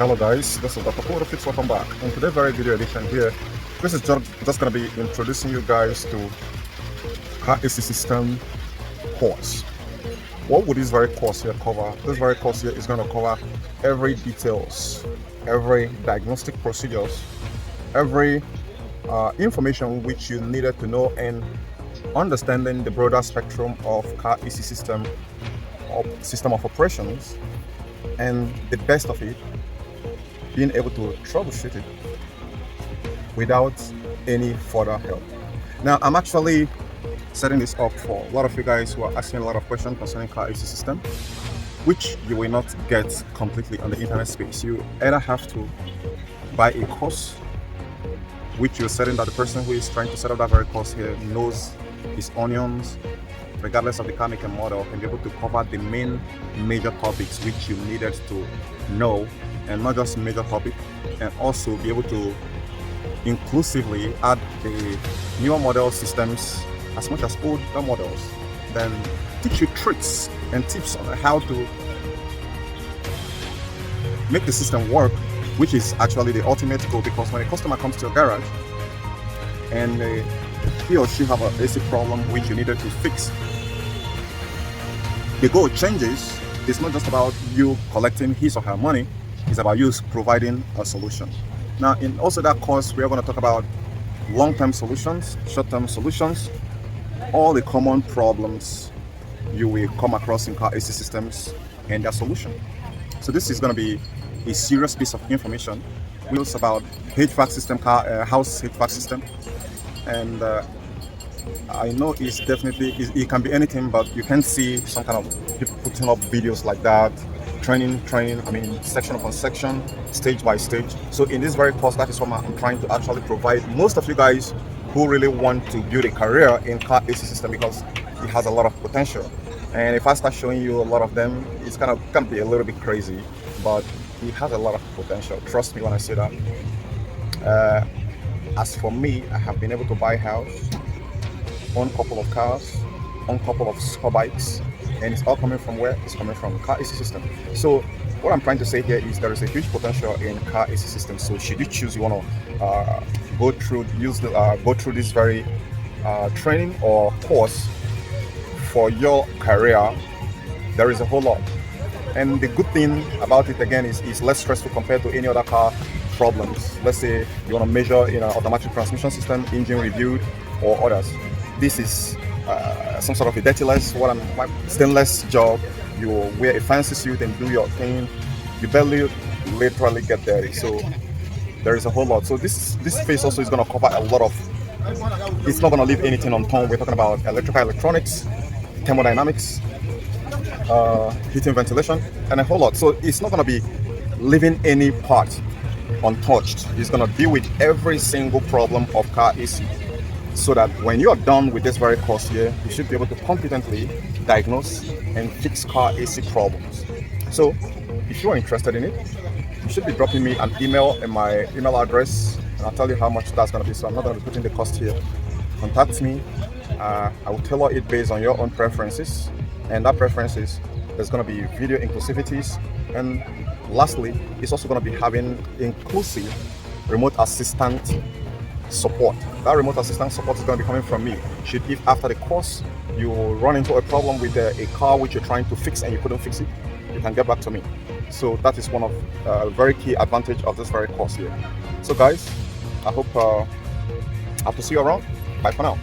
Hello guys, this is Dr. Photo Fix. Welcome back. In today's very video edition here, this is just going to be introducing you guys to car AC system course. What would this very course here cover? This very course here is going to cover every details, every diagnostic procedures, every information which you needed to know, and understanding the broader spectrum of car AC system of operations, and the best of it, being able to troubleshoot it without any further help. Now, I'm actually setting this up for a lot of you guys who are asking a lot of questions concerning car AC system, which you will not get completely on the internet space. You either have to buy a course, which you're certain that the person who is trying to set up that very course here knows his onions, regardless of the car make and model, can be able to cover the main major topics which you needed to know, and not just major topic, and also be able to inclusively add the newer model systems as much as older models, then teach you tricks and tips on how to make the system work, which is actually the ultimate goal. Because when a customer comes to your garage and he or she have a AC problem which you needed to fix, the goal changes. It's not just about you collecting his or her money, it's about you providing a solution. Now, in also that course, we are going to talk about long-term solutions, short-term solutions, all the common problems you will come across in car AC systems and their solution. So this is going to be a serious piece of information. We also about HVAC system, house HVAC system, and I know it's definitely, it can be anything, but you can see some kind of people putting up videos like that, training, I mean, section upon section, stage by stage. So in this very course, that is what I'm trying to actually provide most of you guys who really want to build a career in car AC system, because it has a lot of potential. And if I start showing you a lot of them, it's kind of can be a little bit crazy, but it has a lot of potential. Trust me when I say that. As for me, I have been able to buy a house, own a couple of cars, own a couple of sport bikes, and it's all coming from where? It's coming from car AC system. So what I'm trying to say here is there is a huge potential in car AC system. So should you choose, you want to go through this very training or course for your career, there is a whole lot. And the good thing about it again is less stressful compared to any other car problems. Let's say you want to measure automatic transmission system, engine reviewed, or others. This is some sort of a dirty-less, my stainless job. You wear a fancy suit and do your thing. You barely literally get dirty. So there is a whole lot. So this phase also is going to cover a lot of. It's not going to leave anything unturned. We're talking about electrical electronics, thermodynamics, heating, ventilation, and a whole lot. So it's not going to be leaving any part untouched. It's going to deal with every single problem of car AC, so that when you are done with this very course here, you should be able to competently diagnose and fix car AC problems. So if you are interested in it, you should be dropping me an email in my email address, and I'll tell you how much that's going to be. So I'm not going to be putting the cost here. Contact me. I will tailor it based on your own preferences, and that preferences, there's going to be video inclusivities, and lastly, it's also going to be having inclusive remote assistant support. That remote assistant support is going to be coming from me. If after the course you run into a problem with a car which you're trying to fix and you couldn't fix it, you can get back to me. So that is one of very key advantage of this very course here. So guys, I hope to see you around. Bye for now.